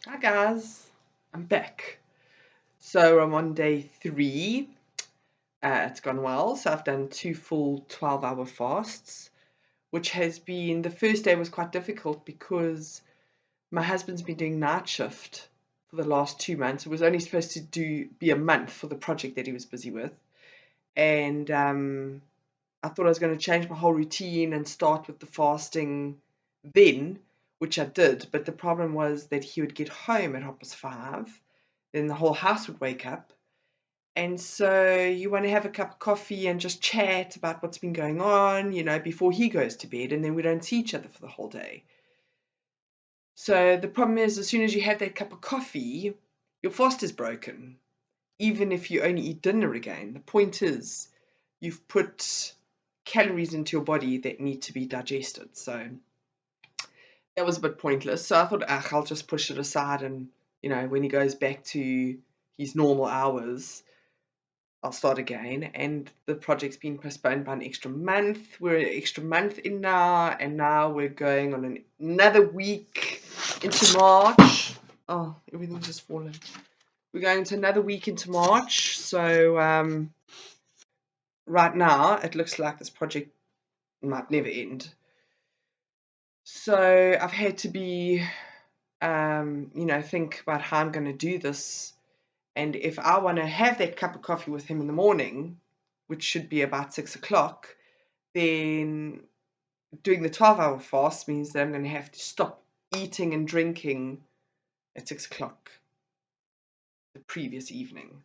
Hi guys, I'm back. So I'm on day 3. It's gone well. So I've done 2 full 12-hour fasts, which has been the first day was quite difficult because my husband's been doing night shift for the last 2 months. It was only supposed to be a month for the project that he was busy with, and I thought I was going to change my whole routine and start with the fasting then, which I did. But the problem was that he would get home at 5:30, then the whole house would wake up. And so you want to have a cup of coffee and just chat about what's been going on, before he goes to bed, and then we don't see each other for the whole day. So the problem is, as soon as you have that cup of coffee, your fast is broken, even if you only eat dinner again. The point is, you've put calories into your body that need to be digested. So that was a bit pointless. So I thought, I'll just push it aside, and when he goes back to his normal hours, I'll start again. And the project's been postponed by an extra month. We're an extra month in now, and now we're going on another week into March. Oh, everything's just fallen. We're going into another week into March. So right now, it looks like this project might never end. So I've had to be, think about how I'm going to do this. And if I want to have that cup of coffee with him in the morning, which should be about 6 o'clock, then doing the 12-hour fast means that I'm going to have to stop eating and drinking at 6 o'clock the previous evening.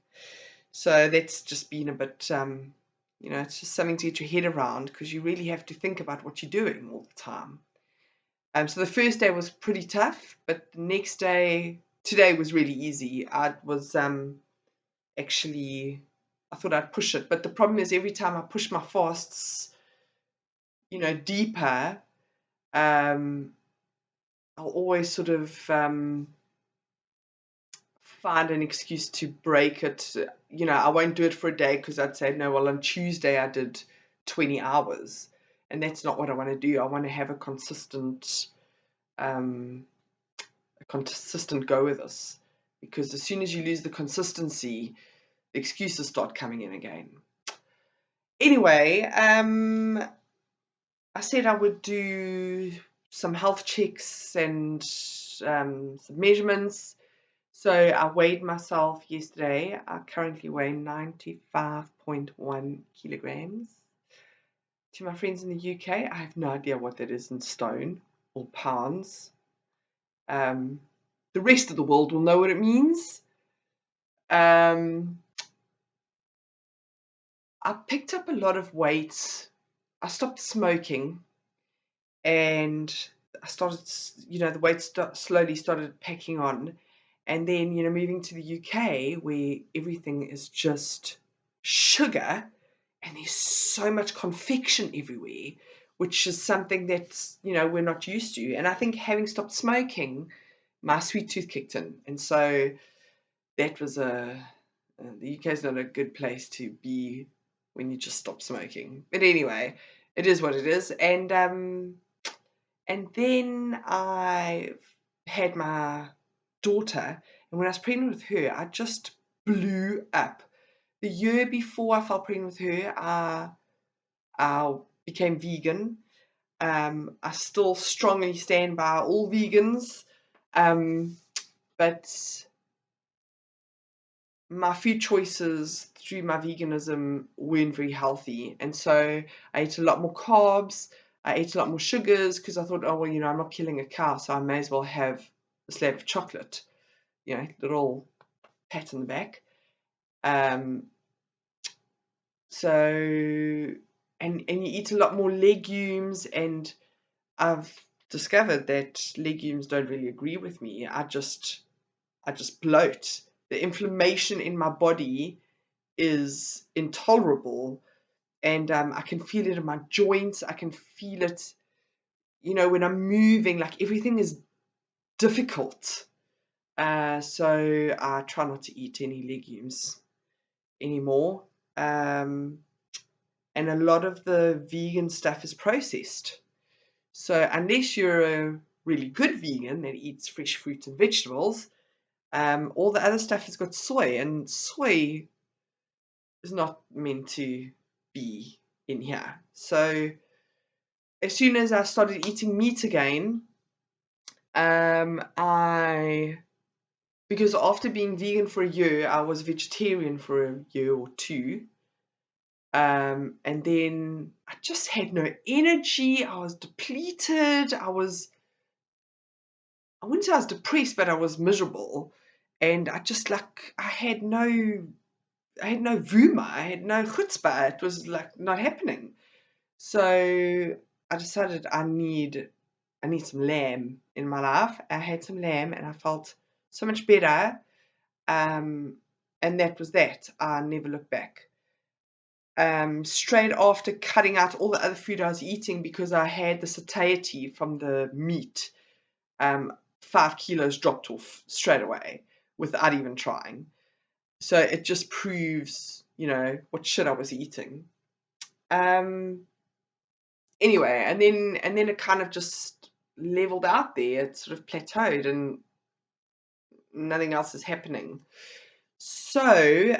So that's just been a bit, it's just something to get your head around, because you really have to think about what you're doing all the time. So the first day was pretty tough, but the next day, today was really easy. I was actually, I thought I'd push it, but the problem is every time I push my fasts, deeper, um, I'll always sort of find an excuse to break it. I won't do it for a day because I'd say, no, well, on Tuesday I did 20 hours, and that's not what I want to do. I want to have a consistent go with this, because as soon as you lose the consistency, the excuses start coming in again. Anyway, I said I would do some health checks and some measurements. So I weighed myself yesterday. I currently weigh 95.1 kilograms. To my friends in the UK, I have no idea what that is in stone or pounds. The rest of the world will know what it means. I picked up a lot of weight. I stopped smoking, and I started, the weight slowly started packing on. And then, moving to the UK, where everything is just sugar and there's so much confection everywhere, which is something that's, we're not used to. And I think having stopped smoking, my sweet tooth kicked in. And so that was the UK is not a good place to be when you just stop smoking. But anyway, it is what it is. And then I had my daughter, and when I was pregnant with her, I just blew up. The year before I fell pregnant with her, I became vegan. I still strongly stand by all vegans, but my food choices through my veganism weren't very healthy. And so I ate a lot more carbs, I ate a lot more sugars, because I thought, oh, well, I'm not killing a cow, so I may as well have a slab of chocolate, little pat on the back. Um, so, and you eat a lot more legumes, and I've discovered that legumes don't really agree with me. I just bloat. The inflammation in my body is intolerable, and I can feel it in my joints. I can feel it, when I'm moving, like everything is difficult. So I try not to eat any legumes anymore. And a lot of the vegan stuff is processed. So unless you're a really good vegan that eats fresh fruits and vegetables. All the other stuff has got soy, and soy is not meant to be in here. So as soon as I started eating meat again, I because after being vegan for a year, I was vegetarian for a year or two. And then I just had no energy. I was depleted. I wouldn't say I was depressed, but I was miserable. And I just I had no vuma, I had no chutzpah. It was like not happening. So I decided I need some lamb in my life. I had some lamb and I felt so much better. And that was that. I never looked back. Straight after cutting out all the other food I was eating because I had the satiety from the meat, 5 kilos dropped off straight away without even trying. So it just proves, what shit I was eating. Anyway, and then it kind of just leveled out there. It sort of plateaued and nothing else is happening. So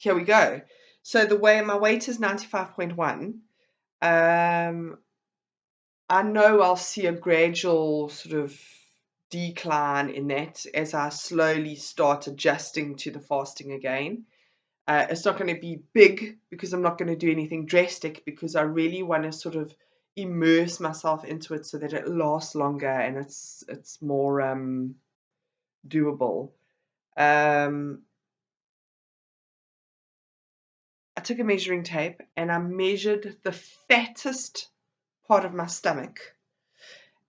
here we go. So my weight is 95.1. I know I'll see a gradual sort of decline in that as I slowly start adjusting to the fasting again. It's not going to be big because I'm not going to do anything drastic, because I really want to sort of immerse myself into it so that it lasts longer and it's more doable. I took a measuring tape and I measured the fattest part of my stomach,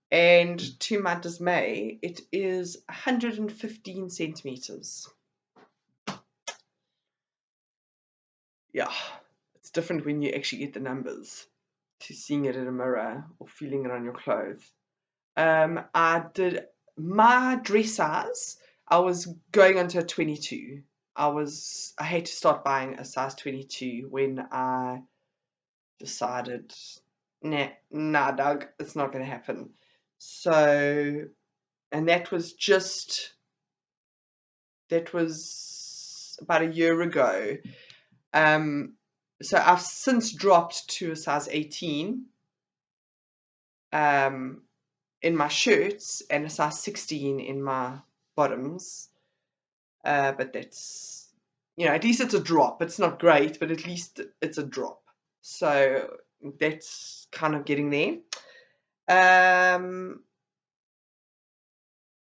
and to my dismay, it is 115 centimeters. Yeah, it's different when you actually get the numbers to seeing it in a mirror or feeling it on your clothes. I did my dress size. I was going onto a 22. I had to start buying a size 22 when I decided, nah, Doug, it's not going to happen. So, and that was about a year ago. So I've since dropped to a size 18 in my shirts and a size 16 in my bottoms. But that's, at least it's a drop. It's not great, but at least it's a drop. So that's kind of getting there.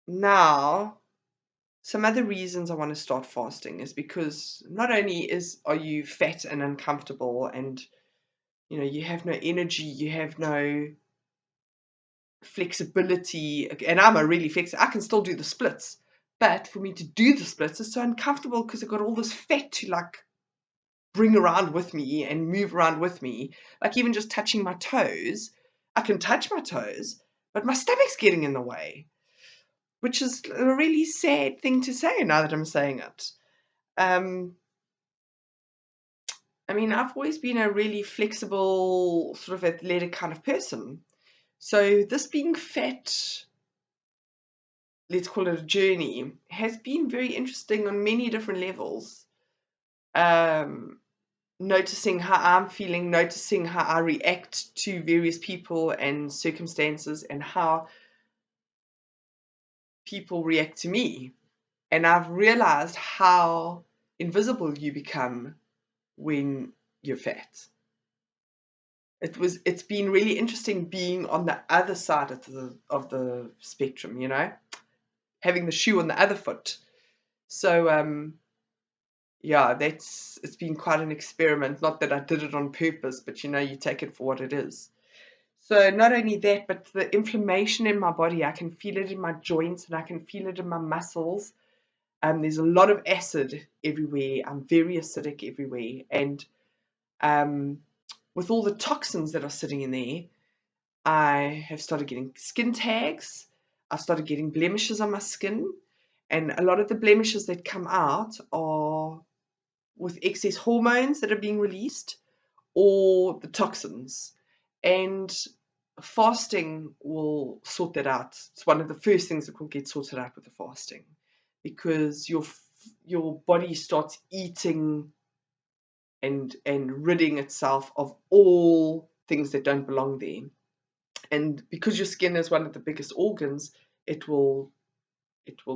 Now, some other reasons I want to start fasting is because not only are you fat and uncomfortable and you have no energy, you have no flexibility, and I'm a really flexible. I can still do the splits, but for me to do the splits is so uncomfortable because I've got all this fat to bring around with me and move around with me. Like even just touching my toes, I can touch my toes, but my stomach's getting in the way, which is a really sad thing to say now that I'm saying it. I mean, I've always been a really flexible, sort of athletic kind of person. So this being fat, let's call it a journey, has been very interesting on many different levels. Noticing how I'm feeling, noticing how I react to various people and circumstances, and how people react to me. And I've realized how invisible you become when you're fat. It's been really interesting being on the other side of the spectrum, having the shoe on the other foot. So yeah, it's been quite an experiment. Not that I did it on purpose, but you take it for what it is. So not only that, but the inflammation in my body, I can feel it in my joints and I can feel it in my muscles. There's a lot of acid everywhere. I'm very acidic everywhere, and with all the toxins that are sitting in there, I have started getting skin tags. I've started getting blemishes on my skin, and a lot of the blemishes that come out are with excess hormones that are being released or the toxins. And fasting will sort that out. It's one of the first things that will get sorted out with the fasting, because your body starts eating and ridding itself of all things that don't belong there. And because your skin is one of the biggest organs, it will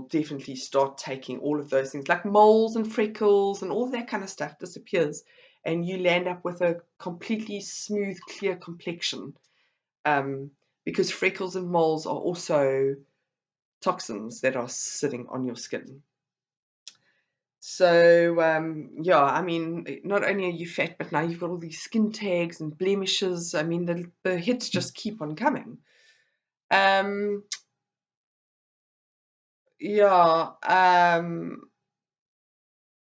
definitely start taking all of those things, like moles and freckles and all that kind of stuff disappears, and you land up with a completely smooth, clear complexion. Because freckles and moles are also toxins that are sitting on your skin. So yeah, I mean, not only are you fat, but now you've got all these skin tags and blemishes. I mean, the hits just keep on coming. Um, yeah, I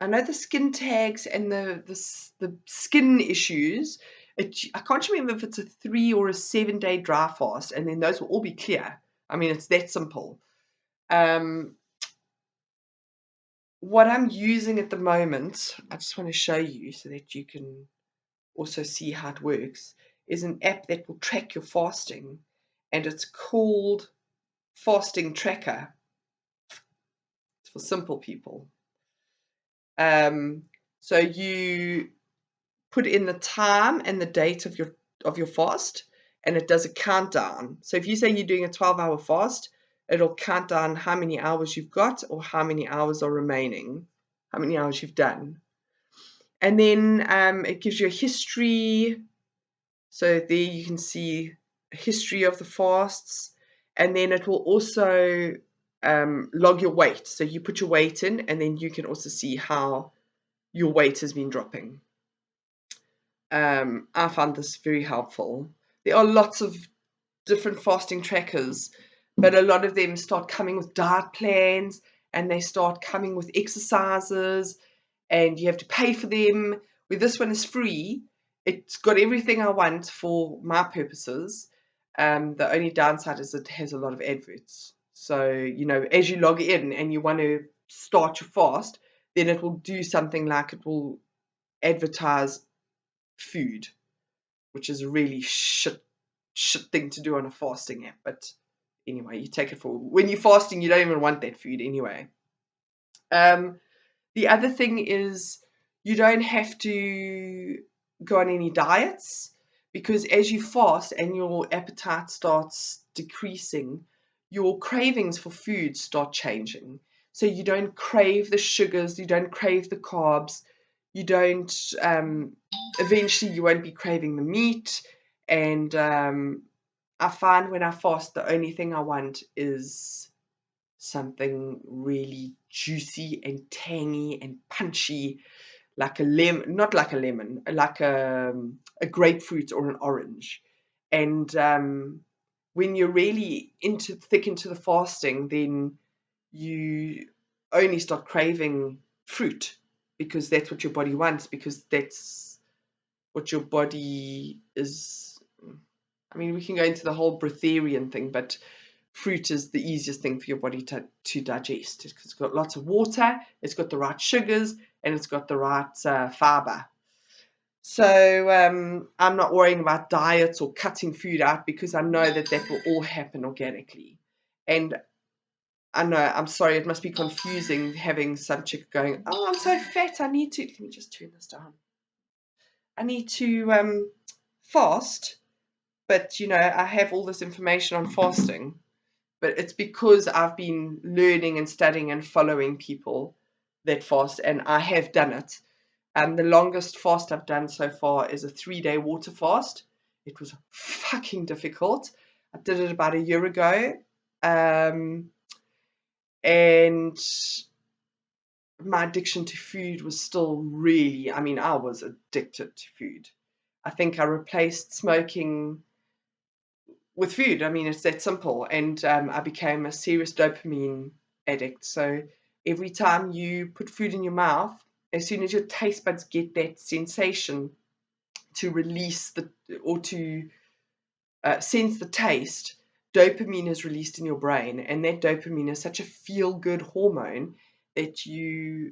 know the skin tags and the skin issues. I can't remember if it's a 3 or a 7 day dry fast, and then those will all be clear. I mean, it's that simple. Um, what I'm using at the moment, I just want to show you so that you can also see how it works, is an app that will track your fasting, and it's called Fasting Tracker. It's for simple people. So you put in the time and the date of your fast, and it does a countdown. So if you say you're doing a 12-hour fast, it'll count down how many hours you've got or how many hours are remaining, how many hours you've done. And then it gives you a history. So there you can see a history of the fasts, and then it will also log your weight. So you put your weight in, and then you can also see how your weight has been dropping. I found this very helpful. There are lots of different fasting trackers, but a lot of them start coming with diet plans, and they start coming with exercises, and you have to pay for them. Where this one is free, it's got everything I want for my purposes. The only downside is it has a lot of adverts. So, as you log in and you want to start your fast, then it will do something like it will advertise food, which is a really shit thing to do on a fasting app. But anyway, you take it for when you're fasting, you don't even want that food anyway. The other thing is you don't have to go on any diets, because as you fast and your appetite starts decreasing, your cravings for food start changing. So you don't crave the sugars, you don't crave the carbs, you don't, eventually you won't be craving the meat. And I find when I fast, the only thing I want is something really juicy and tangy and punchy, like a lemon, not like a lemon, like a grapefruit or an orange. And when you're really thick into the fasting, then you only start craving fruit, because that's what your body wants, because that's what your body is. I mean, we can go into the whole breatharian thing, but fruit is the easiest thing for your body to digest. It's got lots of water, it's got the right sugars, and it's got the right fiber. So I'm not worrying about diets or cutting food out, because I know that will all happen organically. And I know, I'm sorry, it must be confusing having some chick going, oh, I'm so fat, I need to, let me just turn this down. I need to fast, but I have all this information on fasting. But it's because I've been learning and studying and following people that fast, and I have done it. The longest fast I've done so far is a 3-day water fast. It was fucking difficult. I did it about a year ago. And my addiction to food was still really, I mean, I was addicted to food. I think I replaced smoking with food. I mean, it's that simple. And I became a serious dopamine addict. So every time you put food in your mouth, as soon as your taste buds get that sensation to release or to sense the taste, dopamine is released in your brain. And that dopamine is such a feel-good hormone that you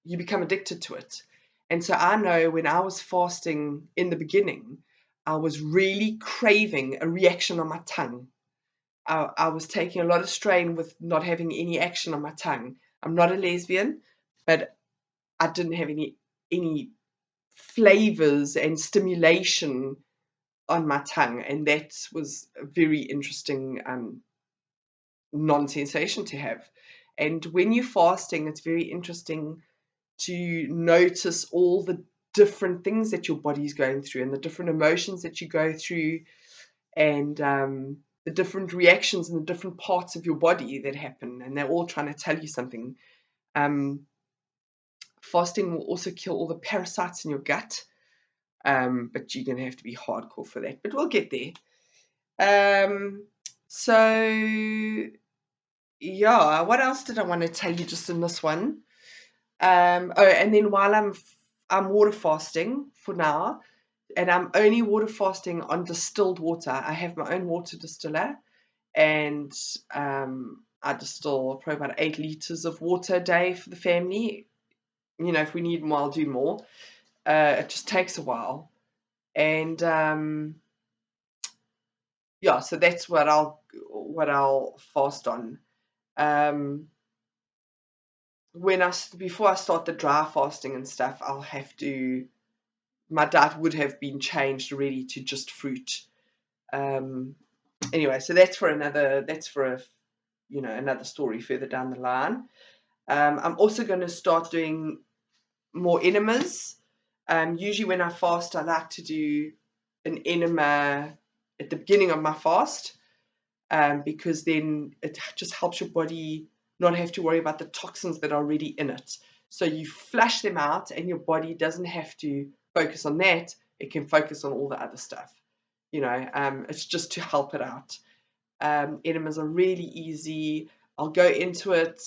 become addicted to it. And so I know when I was fasting in the beginning, I was really craving a reaction on my tongue. I was taking a lot of strain with not having any action on my tongue. I'm not a lesbian, but I didn't have any flavors and stimulation on my tongue, and that was a very interesting non-sensation to have. And when you're fasting, it's very interesting to notice all the different things that your body's going through and the different emotions that you go through, and the different reactions in the different parts of your body that happen, and they're all trying to tell you something. Fasting will also kill all the parasites in your gut, but you're going to have to be hardcore for that. But we'll get there. So yeah, what else did I want to tell you just in this one? And then while I'm water fasting for now, and I'm only water fasting on distilled water. I have my own water distiller, and I distill probably about 8 liters of water a day for the family. You know, if we need more, I'll do more. It just takes a while, and yeah, so that's what I'll fast on. Before I start the dry fasting and stuff, I'll have to. My diet would have been changed already to just fruit. Anyway, so that's for another story further down the line. I'm also going to start doing more enemas. Usually when I fast, I like to do an enema at the beginning of my fast, because then it just helps your body not have to worry about the toxins that are already in it. So you flush them out, and your body doesn't have to focus on that. It can focus on all the other stuff. It's just to help it out. Enemas are really easy. I'll go into it.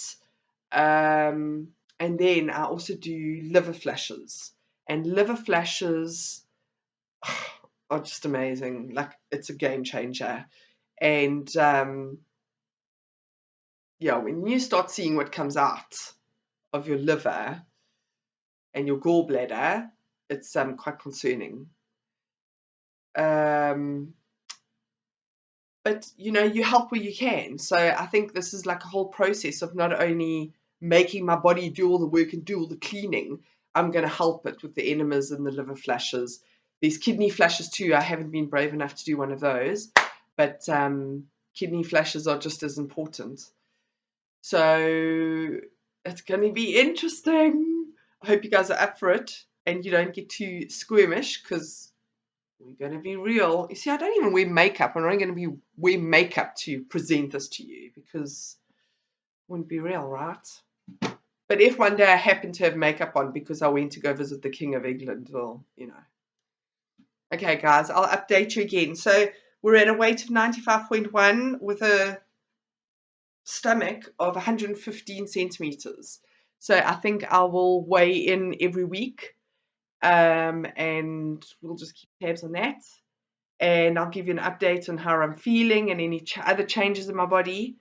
And then I also do liver flashes. And liver flashes are just amazing. Like, it's a game changer. And yeah, when you start seeing what comes out of your liver and your gallbladder, it's quite concerning. But you help where you can. So I think this is like a whole process of not only making my body do all the work and do all the cleaning, I'm going to help it with the enemas and the liver flashes. These kidney flashes too, I haven't been brave enough to do one of those, but kidney flashes are just as important. So it's going to be interesting. I hope you guys are up for it and you don't get too squirmish, because we're going to be real. You see, I don't even wear makeup. I'm not going to wear makeup to present this to you, because it wouldn't be real, right? But if one day I happen to have makeup on because I went to go visit the King of England, well, Okay, guys, I'll update you again. So we're at a weight of 95.1 with a stomach of 115 centimeters. So I think I will weigh in every week, and we'll just keep tabs on that. And I'll give you an update on how I'm feeling and any other changes in my body.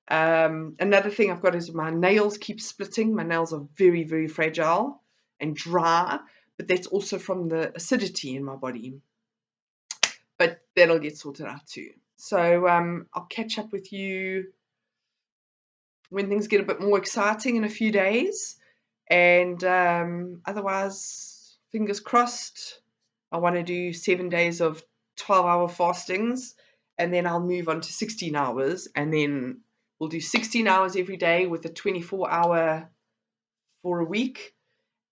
Another thing I've got is my nails keep splitting. My nails are very, very fragile and dry, but that's also from the acidity in my body. But that'll get sorted out too. So I'll catch up with you when things get a bit more exciting in a few days. And otherwise, fingers crossed, I want to do 7 days of 12-hour fastings, and then I'll move on to 16 hours, and then we'll do 16 hours every day with a 24-hour for a week,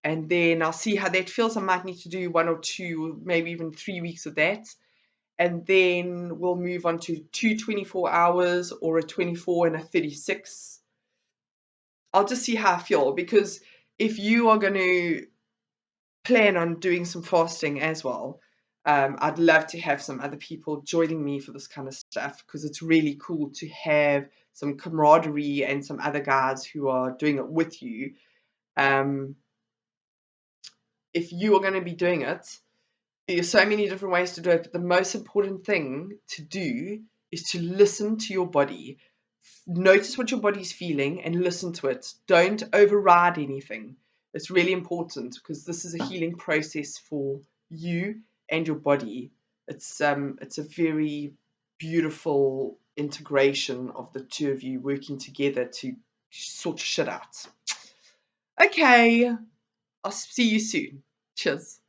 and then I'll see how that feels. I might need to do 1 or 2, maybe even 3 weeks of that, and then we'll move on to 2 24 hours or a 24 and a 36. I'll just see how I feel, because if you are going to plan on doing some fasting as well, I'd love to have some other people joining me for this kind of stuff, because it's really cool to have some camaraderie and some other guys who are doing it with you. If you are going to be doing it, there's so many different ways to do it, but the most important thing to do is to listen to your body. Notice what your body's feeling and listen to it. Don't override anything. It's really important, because this is a healing process for you and your body. It's a very beautiful integration of the two of you working together to sort shit out. Okay, I'll see you soon. Cheers.